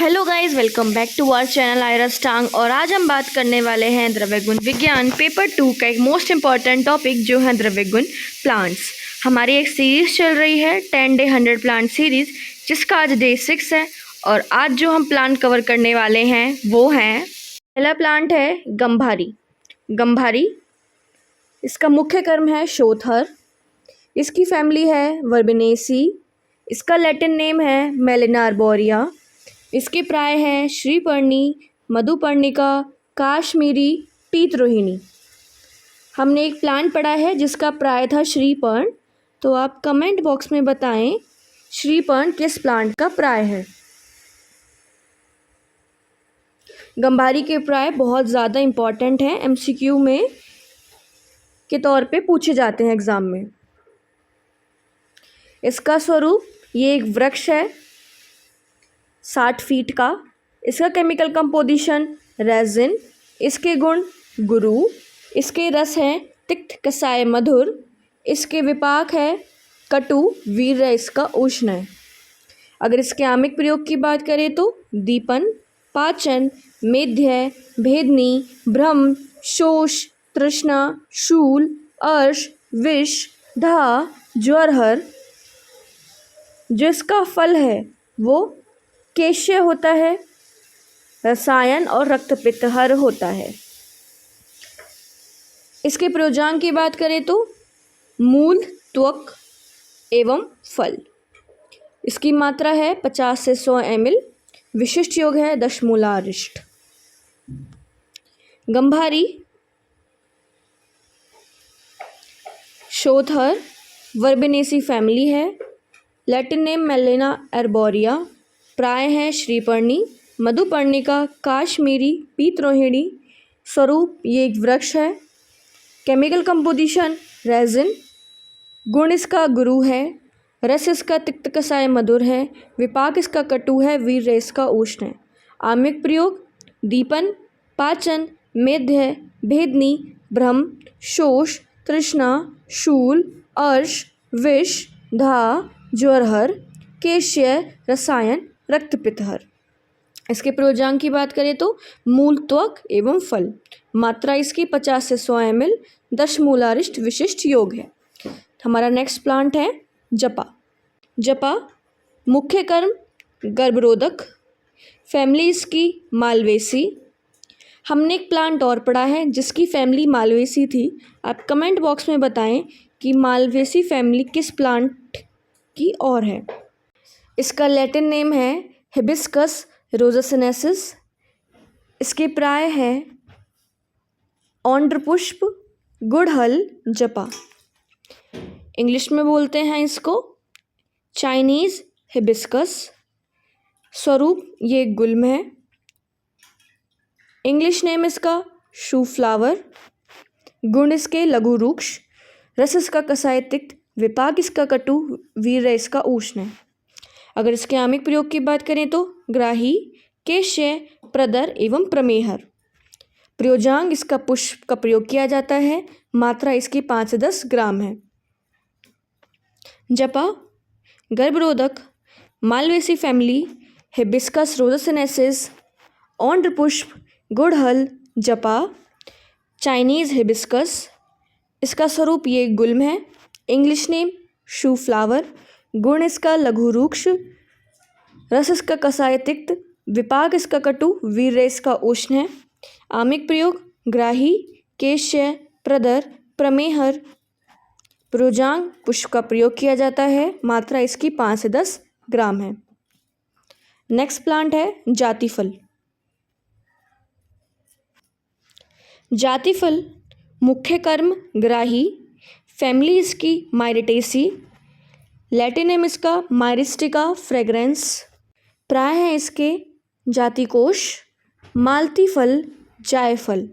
Hello guys, welcome back to our channel आयरस टांग। और आज हम बात करने वाले हैं द्रव्य गुण विज्ञान पेपर 2 का एक मोस्ट इम्पॉर्टेंट टॉपिक जो है द्रव्य गुण प्लांट्स। हमारी एक सीरीज़ चल रही है 10 डे 100 प्लांट सीरीज़, जिसका आज डे 6 है। और आज जो हम प्लांट कवर करने वाले हैं वो हैं, पहला प्लांट है गंभारी। गंभारी, इसका मुख्य कर्म है शोथर। इसकी फैमिली है वर्बेनेसी। इसका लैटिन नेम है मेलिना अर्बोरिया। इसके प्राय हैं श्रीपर्णी, मधुपर्णिका, काश्मीरी, पीतरोहिणी। हमने एक प्लांट पढ़ा है जिसका प्राय था श्रीपर्ण, तो आप कमेंट बॉक्स में बताएं श्रीपर्ण किस प्लांट का प्राय है। गंभारी के प्राय बहुत ज़्यादा इम्पॉर्टेंट हैं, एमसीक्यू में के तौर पे पूछे जाते हैं एग्ज़ाम में। इसका स्वरूप, ये एक वृक्ष है 60 फीट का। इसका केमिकल कंपोजिशन रेजिन। इसके गुण गुरु। इसके रस हैं तिक्त, कसाय, मधुर। इसके विपाक है कटु, वीर्य इसका उष्ण है। अगर इसके आमिक प्रयोग की बात करें तो दीपन, पाचन, मेध्य, भेदनी, भ्रम, शोष, तृष्णा, शूल, अर्श, विष, धा, ज्वरहर। जो इसका फल है वो केश्य होता है, रसायन और रक्तपित्तहर होता है। इसके प्रयोजांग की बात करें तो मूल, त्वक एवं फल। इसकी मात्रा है 50 से 100 ml। विशिष्ट योग है दशमूलारिष्ट। गंभारी शोथर वर्बेनेसी फैमिली है। लैटिन नेम मेलिना अर्बोरिया। प्राय है श्रीपर्णी, मधुपर्णिका, काश्मीरी, पीतरोहिणी। स्वरूप, ये एक वृक्ष है। Chemical composition resin. गुण इसका गुरु है। रस इसका तिक्त, कसाय, मधुर है। विपाक इसका कटु है, वीर्य इसका उष्ण है। आमिक प्रयोग दीपन, पाचन, मेध्य, भेदनी, भ्रम, शोष, तृष्णा, शूल, अर्श, विष, धा, ज्वरहर, केश्य, रसायन, रक्तपित्तहर। इसके प्रयोजांग की बात करें तो मूल, त्वक एवं फल। मात्रा इसकी 50 से 100 ml। दशमूलारिष्ट विशिष्ट योग है। हमारा नेक्स्ट प्लांट है जपा। जपा, मुख्य कर्म गर्भरोधक। फैमिली इसकी मालवेसी। हमने एक प्लांट और पढ़ा है जिसकी फैमिली मालवेसी थी। आप कमेंट बॉक्स में बताएं कि मालवेसी फैमिली किस प्लांट की और है। इसका लैटिन नेम है हिबिस्कस रोजेसिनेसिस। इसके प्राय है ऑंड्रपुष्प, गुड़हल, जपा। इंग्लिश में बोलते हैं इसको चाइनीज हिबिस्कस। स्वरूप, ये गुल्म है। इंग्लिश नेम इसका शू फ्लावर। गुण इसके लघु रूक्ष। रस इसका कसाय, तिक्त। विपाक इसका कटु, वीर्य इसका उष्ण है। अगर इसके आमिक प्रयोग की बात करें तो ग्राही, केश्य, प्रदर एवं प्रमेहर। प्रयोजांग इसका पुष्प का प्रयोग किया जाता है। मात्रा इसकी 5 से 10 ग्राम है। जपा गर्भरोधक, मालवेसी फैमिली, हिबिस्कस रोजेसिनेसिस, ऑंड्रपुष्प, गुड़हल, जपा, चाइनीज हिबिस्कस। इसका स्वरूप, ये गुल्म है। इंग्लिश नेम शू फ्लावर। गुण इसका लघु रूक्ष। रस इसका कसाय, तिक्त। विपाक इसका कटु, वीर्य इसका उष्ण है। आमिक प्रयोग ग्राही, केश्य, प्रदर, प्रमेहर। प्रयोजांग पुष्प का प्रयोग किया जाता है। मात्रा इसकी 5 से 10 ग्राम है। नेक्स्ट प्लांट है जातिफल। जातिफल, मुख्य कर्म ग्राही। फैमिली इसकी मायरिटेसी। लैटिन नेम इसका मायरिस्टिका फ्रेग्रेंस। प्राय है इसके जातिकोश, मालती फल, जायफल।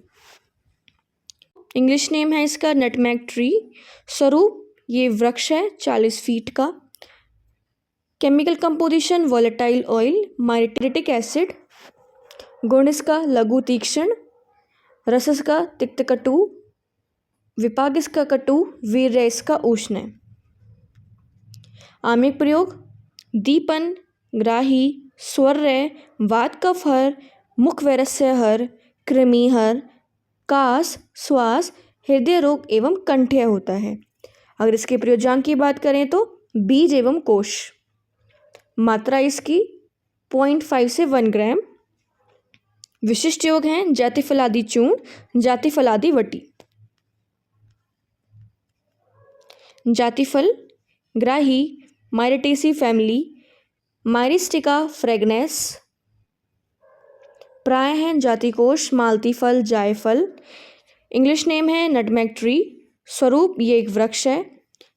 इंग्लिश नेम है इसका नटमैग ट्री। स्वरूप, ये वृक्ष है 40 फीट का। Chemical composition volatile oil, myristic acid. गुण इसका लघु तीक्ष्ण। रस इसका तिक्त कटु। विपाक इसका कटु, वीर्य इसका उष्ण है। आमिक प्रयोग दीपन, ग्राही, स्वर्य, वात कफ हर, मुख वैरस्य हर, कृमि हर, कास, श्वास, हृदय रोग एवं कंठ्य होता है। अगर इसके प्रयोजांक की बात करें तो बीज एवं कोश। मात्रा इसकी 0.5 से 1 ग्राम। विशिष्ट योग हैं जातिफलादि चूर्ण, जातिफलादि वटी। जातिफल ग्राही, मायरिटेसी फैमिली, मायरिस्टिका फ्रेगनेस। प्राय हैं जातिकोष, मालती फल, जायफल। इंग्लिश नेम है नटमेग ट्री। स्वरूप ये एक वृक्ष है।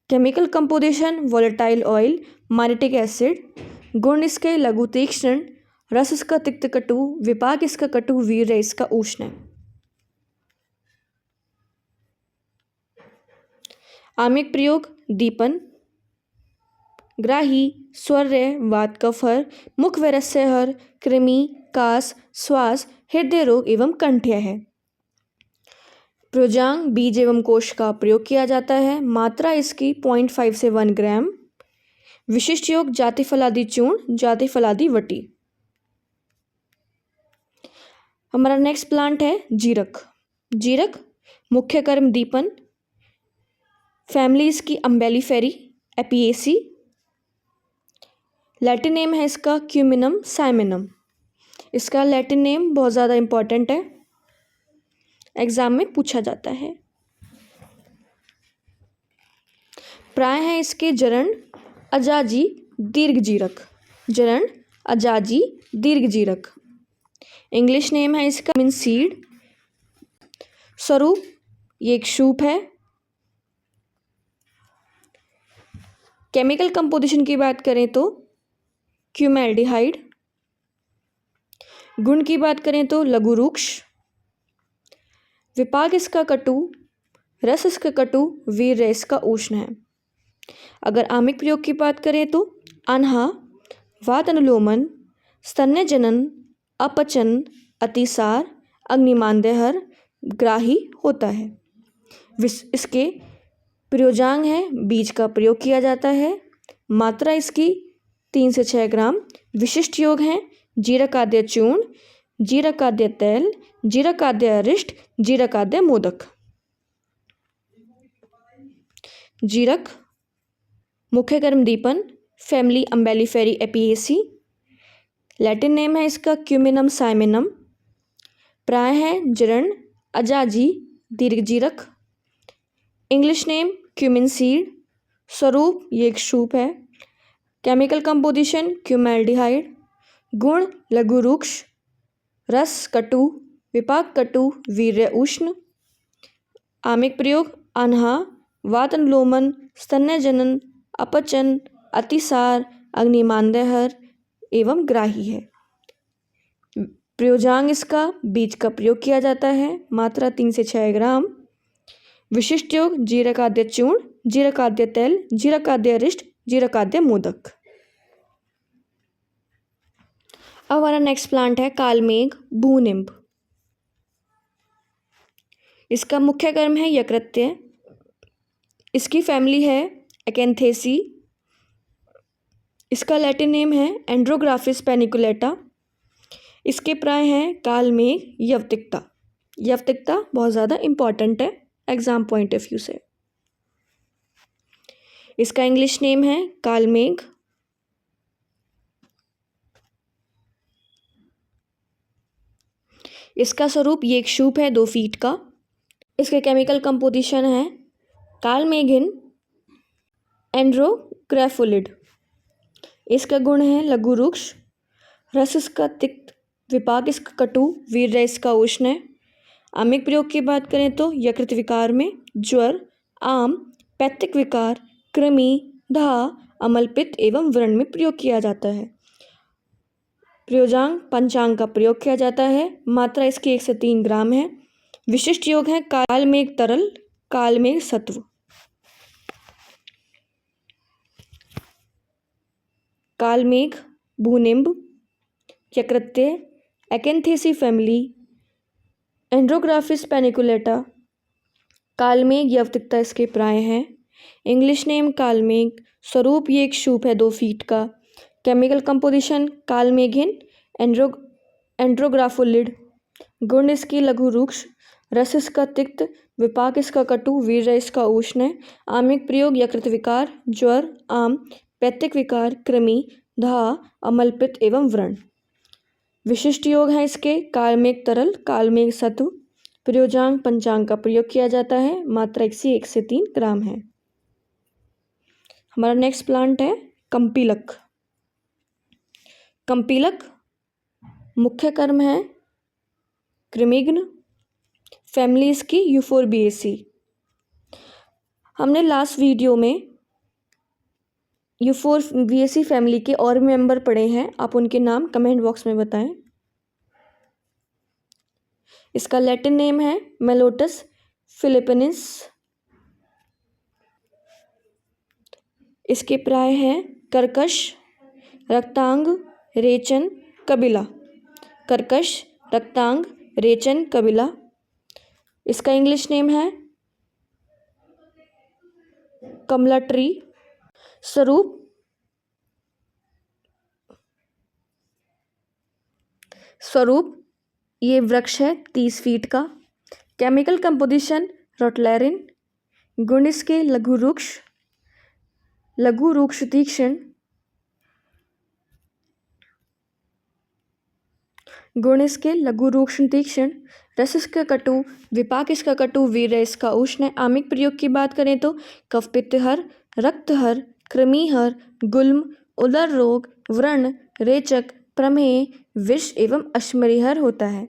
Chemical composition volatile oil, myristic acid. गुण इसके लघु तीक्ष्ण, रस इसका तिक्त कटु, विपाक इसका कटु, वीर्य इसका उष्ण है। आमिक प्रयोग दीपन ग्राही, स्वर्य, वात कफ हर, मुख वैरस्य हर, कृमि, कास, श्वास, हृदय रोग एवं कंठ्य है। प्रयोजांग बीज एवं कोश का प्रयोग किया जाता है। मात्रा इसकी 0.5 से 1 ग्राम। विशिष्ट योग जातिफलादि चूर्ण, जातिफलादि वटी। हमारा नेक्स्ट प्लांट है जीरक। जीरक मुख्य कर्म दीपन। फैमिली इसकी अम्बेलिफेरी, एपिएसी। लैटिन नेम है इसका क्यूमिनम साइमिनम। इसका लैटिन नेम बहुत ज़्यादा इम्पॉर्टेंट है, एग्जाम में पूछा जाता है। प्राय है इसके जरण, अजाजी, दीर्घजीरक। जरण, अजाजी, दीर्घजीरक। इंग्लिश नेम है इसका मिन सीड। स्वरूप ये एक शूप है। केमिकल कंपोजिशन की बात करें तो क्यूमेल्डिहाइड। गुण की बात करें तो लघु रूक्ष। विपाक इसका कटु, रस इसका कटु, वीर्य इसका उष्ण है। अगर आमिक प्रयोग की बात करें तो अनहा, वात अनुलोमन, स्तन्य जनन, अपचन, अतिसार, अग्निमांद्यहर, ग्राही होता है। इसके प्रयोजांग है बीज का प्रयोग किया जाता है। मात्रा इसकी 3 से 6 ग्राम। विशिष्ट योग हैं जीरकाद्य चूर्ण, जीरकाद्य तेल, जीरकाद्य अरिष्ट, जीरकाद्य मोदक। जीरक मुख्य कर्म दीपन। फैमिली अम्बेलिफेरी, एपिएसी। लैटिन नेम है इसका क्यूमिनम साइमिनम। प्राय है जरण, अजाजी, दीर्घजीरक। English name cumin seed. स्वरूप ये एक शूप है। Chemical composition cuminaldehyde. गुण लघु रूक्ष, रस कटु, विपाक कटु, वीर्य उष्ण। आमिक प्रयोग अनहा, वात अनुलोमन, स्तन्य जनन, अपचन, अतिसार, अग्निमांद्यहर एवं ग्राही है। प्रयोजांग इसका बीज का प्रयोग किया जाता है। मात्रा 3 से 6 ग्राम। विशिष्ट योग जीरकाद्य चूर्ण, जीरकाद्य तेल, जीरकाद्य अरिष्ट, जीरकाद्य मोदक। अब हमारा नेक्स्ट प्लांट है कालमेघ, भूनिम्ब। इसका मुख्य कर्म है यकृत्य। इसकी फैमिली है एकेंथेसी। इसका लैटिन नेम है एंड्रोग्राफिस पेनिकुलेटा। इसके प्राय हैं कालमेघ, यवतिकता। यवतिकता बहुत ज़्यादा इम्पॉर्टेंट है एग्जाम पॉइंट ऑफ व्यू से। इसका इंग्लिश नेम है कालमेघ। इसका स्वरूप ये एक शूप है 2 फीट का। इसके केमिकल कंपोजिशन है कालमेघिन, एंड्रोग्राफोलिड। इसका गुण है लघु रूक्ष, रस इसका तिक्त, विपाक इसका कटु, वीर्य इसका उष्ण है। आमिक प्रयोग की बात करें तो यकृत विकार में ज्वर, आम, पैत्तिक विकार, कृमि, दाह, अमलपित्त एवं व्रण में प्रयोग किया जाता है। प्रयोजांग पंचांग का प्रयोग किया जाता है। मात्रा इसकी 1 से 3 ग्राम है। विशिष्ट योग है कालमेघ तरल, कालमेघ सत्व। कालमेघ, भूनिम्ब, यकृत्य, एकेंथेसी फैमिली, एंड्रोग्राफिस पेनिकुलेटा। कालमेघ यवतिकता इसके प्राय हैं। इंग्लिश नेम कालमेघ। स्वरूप ये एक शूप है 2 फीट का। Chemical composition kalmeghin andrographolide. गुण इसकी लघु रूक्ष, रस इसका तिक्त, विपाक इसका कटु, वीर्य इसका उष्ण है। आमिक प्रयोग यकृत विकार, ज्वर, आम, पैत्तिक विकार, कृमि, धा, अमलपित्त एवं व्रण। विशिष्ट योग है इसके कालमेघ तरल, कालमेघ सत्व। प्रयोजांग पंचांग का प्रयोग किया जाता है। मात्रा 1 से 3 ग्राम है। हमारा नेक्स्ट प्लांट है कंपीलक। कंपीलक मुख्य कर्म है कृमिघ्न, फैमिली इसकी यूफोरबिएसी। हमने लास्ट वीडियो में यूफोरबिएसी फैमिली के और मेंबर पढ़े हैं, आप उनके नाम कमेंट बॉक्स में बताएं। इसका लैटिन नेम है मेलोटस फिलिपिनिस। इसके प्राय हैं कर्कश, रक्तांग, रेचन, कबिला। कर्कश, रक्तांग, रेचन, कबिला। इसका इंग्लिश नेम है कमला ट्री। स्वरूप ये वृक्ष है 30 फीट का। Chemical composition rottlerin. गुण इसके लघु रूक्ष तीक्ष्ण। गुण इसके लघु रूक्ष तीक्ष्ण, रस इसका कटु, विपाक इसका कटु, वीर्य इसका उष्ण है। आमिक प्रयोग की बात करें तो कफपित्तहर, रक्तहर, कृमिहर, गुल्म, उदर रोग, व्रण, रेचक, प्रमेह, विष एवं अश्मरीहर होता है।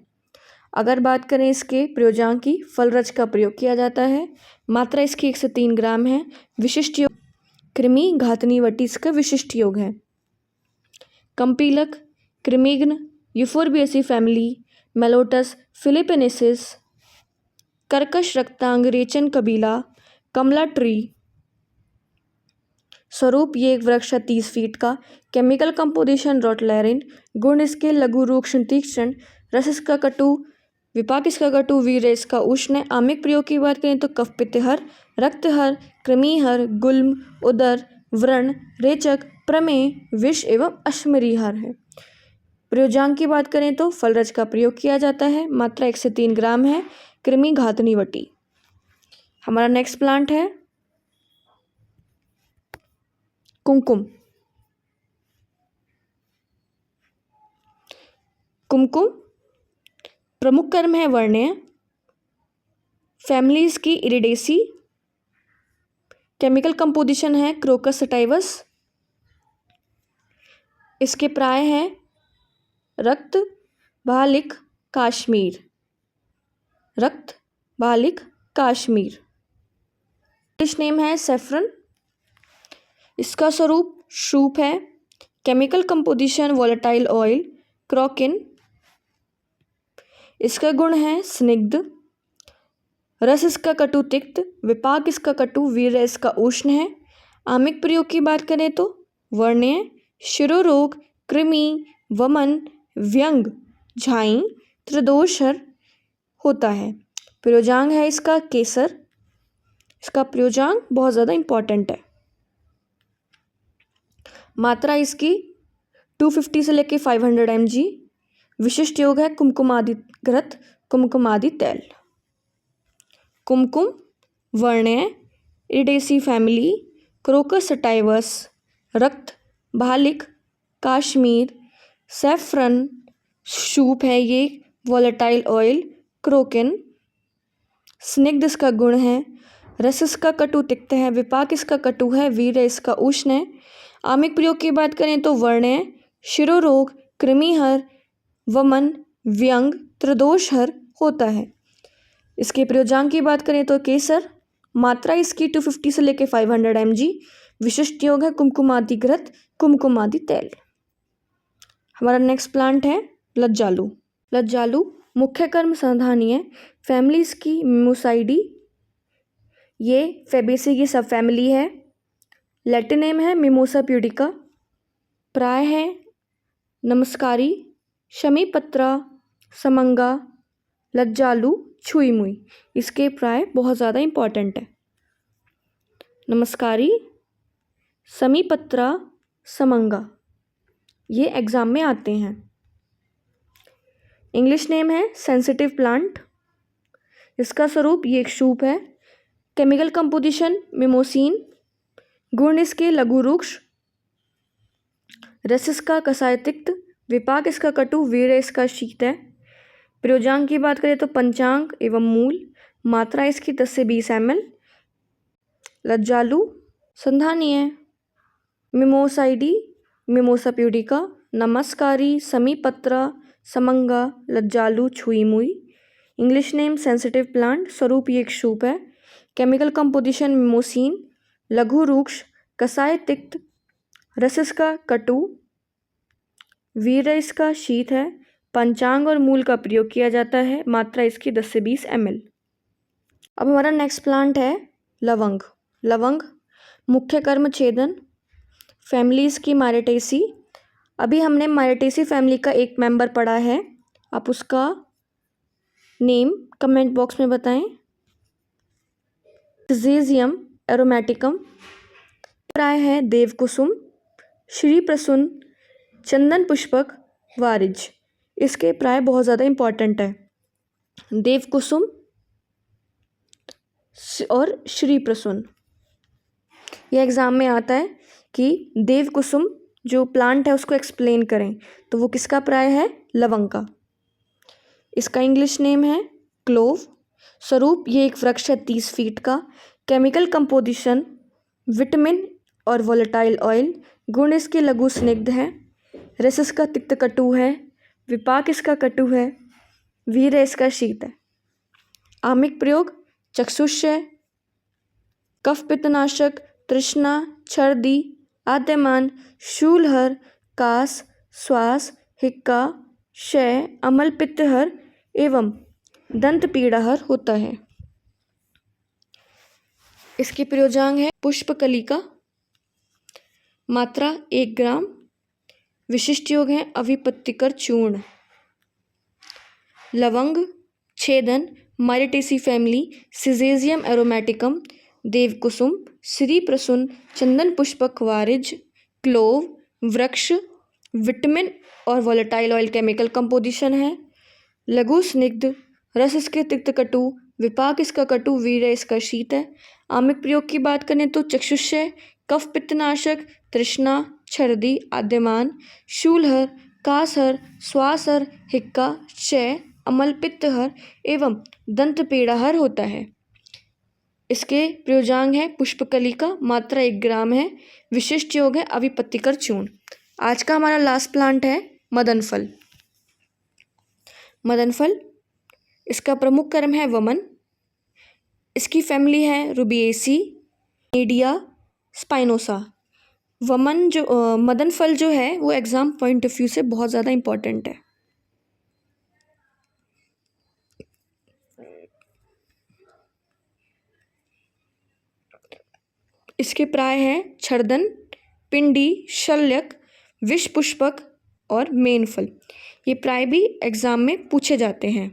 अगर बात करें इसके प्रयोजांग की, फलरज का प्रयोग किया जाता है। मात्रा इसकी 1 से 3 ग्राम है। विशिष्ट योग कृमि घातनी वटी इसका विशिष्ट योग है। कंपीलक कृमिघ्न, यूफोरबिएसी फैमिली, मेलोटस फिलिपिनेसिस, कर्कश, रक्तांग, रेचन, कबीला, कमला ट्री। स्वरूप ये एक वृक्ष है 30 फीट का। Chemical composition rottlerin. गुण इसके लघु रूक्ष तीक्ष्ण, रस इसका कटु, विपाक इसका कटु, वीर्य इसका उष्ण है। आमिक प्रयोग की बात करें तो कफपित्तहर, रक्तहर, कृमिहर, गुल्म, उदर, व्रण, रेचक, प्रमेह, विष एवं अश्मरीहर है। प्रयोजांग की बात करें तो फलरज का प्रयोग किया जाता है। मात्रा 1 से 3 ग्राम है। कृमि घातनी वटी। हमारा नेक्स्ट प्लांट है कुमकुम। कुमकुम प्रमुख कर्म है वर्ण्य, फैमिली इसकी इरिडेसी। केमिकल कंपोजिशन है क्रोकस सटाइवस। इसके प्राय हैं रक्त, बालिक, काश्मीर। रक्त, बालिक, काश्मीर। इंग्लिश नेम है सेफ्रन। इसका स्वरूप शूप है। Chemical composition volatile oil, crocin. इसका गुण है स्निग्ध, रस इसका कटु तिक्त, विपाक इसका कटु, वीर्य इसका उष्ण है। आमिक प्रयोग की बात करें तो वर्ण्य, शिरोरोग, कृमि, वमन, व्यंग, झाई, त्रिदोषहर होता है। प्रयोजांग है इसका केसर। इसका प्रयोजांग बहुत ज़्यादा इम्पॉर्टेंट है। मात्रा इसकी 250 से लेके 500 mg। विशिष्ट योग है कुमकुमादि घृत, कुमकुमादि तेल। कुमकुम वर्ण्य, इरिडेसी फैमिली, क्रोकस सटाइवस, रक्त, बालिक, काश्मीर, सेफ्रन, शूप है ये, वोलेटाइल ऑयल, क्रोकिन। स्निग्ध इसका गुण है, रस इसका कटु तिक्त है, विपाक इसका कटु है, वीर्य इसका उष्ण है। आमिक प्रयोग की बात करें तो वर्ण्य, शिरोरोग, कृमिहर, वमन, व्यंग, त्रिदोषहर होता है। इसके प्रयोजांग की बात करें तो केसर। मात्रा इसकी 250 से लेके 500 mg। विशिष्ट योग है कुमकुमादि घृत, कुमकुमादि तेल। हमारा नेक्स्ट प्लांट है लज्जालू। लज्जालू मुख्य कर्म संधानीय, फैमिलीज की मिमोसाइडी। ये फेबेसी की सब फैमिली है। लैटिन नेम है मिमोसा प्यूडिका। प्राय है नमस्कारी, शमीपत्रा, समंगा, लज्जालू, छुई मुई। इसके प्राय बहुत ज़्यादा इम्पॉर्टेंट है। नमस्कारी, समीपत्रा, समंगा। ये एग्ज़ाम में आते हैं। इंग्लिश नेम है सेंसिटिव प्लांट। इसका स्वरूप ये एक शूप है। Chemical composition mimosine. गुण इसके लघु रुक्ष। रस इसका कसाय तिक्त। विपाक इसका कटु। वीर इसका शीत है। प्रयोजांक की बात करें तो पंचांग एवं मूल। मात्रा इसकी 10 से 20 ml। लज्जालु संधानीय। मिमोसाइडी मिमोसा प्यूडिका। नमस्कारी समीपत्रा समंगा लज्जालु छुई मुई। English name sensitive plant. स्वरूप ये एक शूप है। Chemical composition mimosine. लघु रुक्ष। कसाय तिक्त। रस इसका कटु। वीर इसका शीत है। पंचांग और मूल का प्रयोग किया जाता है। मात्रा इसकी 10 से 20 ml। अब हमारा नेक्स्ट प्लांट है लवंग। लवंग मुख्य कर्म छेदन। फैमिली इसकी मायरेटेसी। अभी हमने मायरेटेसी फैमिली का एक मेंबर पढ़ा है, आप उसका नेम कमेंट बॉक्स में बताएं। सिजेजियम एरोमेटिकम। प्राय है देवकुसुम, श्री प्रसून, चंदन पुष्पक, वारिज। इसके प्राय बहुत ज़्यादा इम्पॉर्टेंट है, देवकुसुम और श्री प्रसून। यह एग्ज़ाम में आता है कि देवकुसुम जो प्लांट है उसको एक्सप्लेन करें, तो वो किसका प्राय है? लवंग का। इसका इंग्लिश नेम है क्लोव। स्वरूप ये एक वृक्ष है 30 फीट का। केमिकल कंपोजिशन विटामिन और वोलेटाइल ऑयल। गुण इसके लघु स्निग्ध है। रस इसका तिक्त कटु है। विपाक इसका कटु है। वीर इसका शीत है। आमिक प्रयोग चक्षुष्य, कफ पित्तनाशक, तृष्णा, छर्दी, आद्यमान, शूलहर, कास, श्वास, हिक्का, क्षय, अमल पित्तहर एवं दंत पीड़ाहर होता है। इसकी प्रयोजांग है पुष्पकलिका। मात्रा 1 ग्राम। विशिष्ट योग है अविपत्तिकर चूर्ण। लवंग छेदन मायरेटेसी फैमिली, सिजेजियम एरोमेटिकम, देवकुसुम, श्री प्रसून, चंदन पुष्पक, वारिज, क्लोव, वृक्ष, विटामिन और वोलेटाइल ऑयल केमिकल कंपोजिशन है। लघु स्निग्ध, रस इसके तिक्त कटु, विपाक इसका कटु, वीर इसका शीत है। आमिक प्रयोग की बात करें तो चक्षुष्य, कफ पित्तनाशक, तृष्णा, छर्दी, आद्यमान, शूलहर, कासहर, श्वासहर, हिक्का, क्षय, अमल पित्तहर एवं दंत पीड़ाहर होता है। इसके प्रयोजांग है पुष्पकलिका। मात्रा 1 ग्राम है। विशिष्ट योग है अविपत्तिकर चूर्ण। आज का हमारा लास्ट प्लांट है मदनफल। मदनफल इसका प्रमुख कर्म है वमन। इसकी फैमिली है रुबिएसी, मीडिया, स्पाइनोसा। वमन जो मदनफल जो है वो एग्ज़ाम पॉइंट ऑफ व्यू से बहुत ज़्यादा इम्पॉर्टेंट है। इसके प्राय हैं छर्दन, पिंडी, शल्यक, विष पुष्पक और मेनफल। ये प्राय भी एग्जाम में पूछे जाते हैं।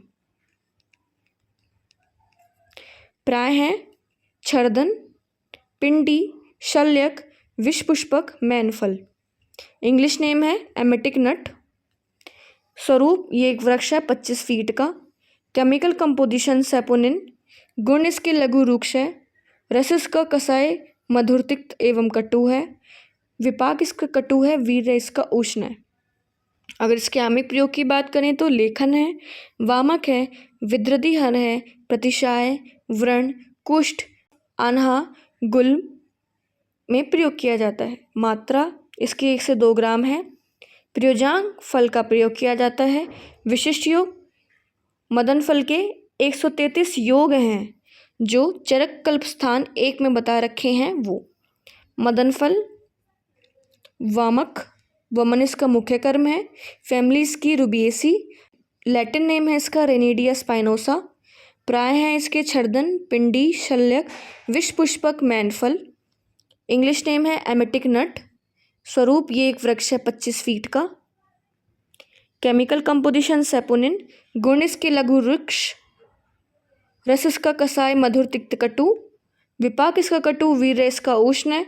प्राय हैं छर्दन, पिंडी, शल्यक, विष पुष्पक, मेनफल। इंग्लिश नेम है एमेटिक नट। स्वरूप ये एक वृक्ष है 25 फीट का। Chemical composition saponin. गुण इसके लघु रुक्ष है। रस इसका कसाय मधुर तिक्त एवं कटु है। विपाक इसका कटु है। वीर्य इसका उष्ण है। अगर इसके आमिक प्रयोग की बात करें तो लेखन है, वामक है, विद्रदिहर है, प्रतिशाय, व्रण, कुष्ठ, आन्हा, गुल्म में प्रयोग किया जाता है। मात्रा इसकी 1 से 2 ग्राम है। प्रयोजांग फल का प्रयोग किया जाता है। विशिष्ट योग मदन फल के 133 योग हैं जो चरक कल्प स्थान 1 में बता रखे हैं। वो मदन फल वामक, वमन इसका मुख्य कर्म है। फैमिली इसकी रुबिएसी। लैटिन नेम है इसका रेनिडिया स्पाइनोसा। प्राय है इसके छर्दन, पिंडी, शल्यक, विष पुष्पक, मैनफल। इंग्लिश नेम है एमेटिक नट। स्वरूप ये एक वृक्ष है 25 फीट का। Chemical composition saponin. गुण इसके लघु वृक्ष। रस इसका कसाय मधुर तिक्त कटु। विपाक इसका कटु, वीर्य इसका उष्ण है।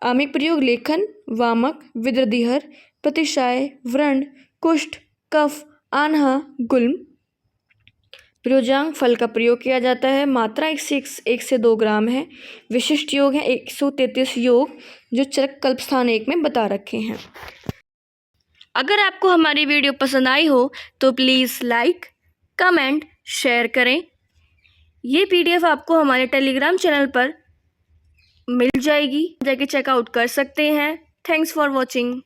आमिक प्रयोग लेखन, वामक, विद्रदिहर, प्रतिशाय, व्रण, कुष्ठ, कफ, आन्हा, गुल्म। प्रयोजांग फल का प्रयोग किया जाता है। मात्रा 1 से 2 ग्राम है। विशिष्ट योग है 133 योग, जो चरक कल्प स्थान 1 में बता रखे हैं। अगर आपको हमारी वीडियो पसंद आई हो तो प्लीज़ लाइक, कमेंट, शेयर करें। ये PDF आपको हमारे टेलीग्राम चैनल पर मिल जाएगी, जाके चेकआउट कर सकते हैं। Thanks for watching.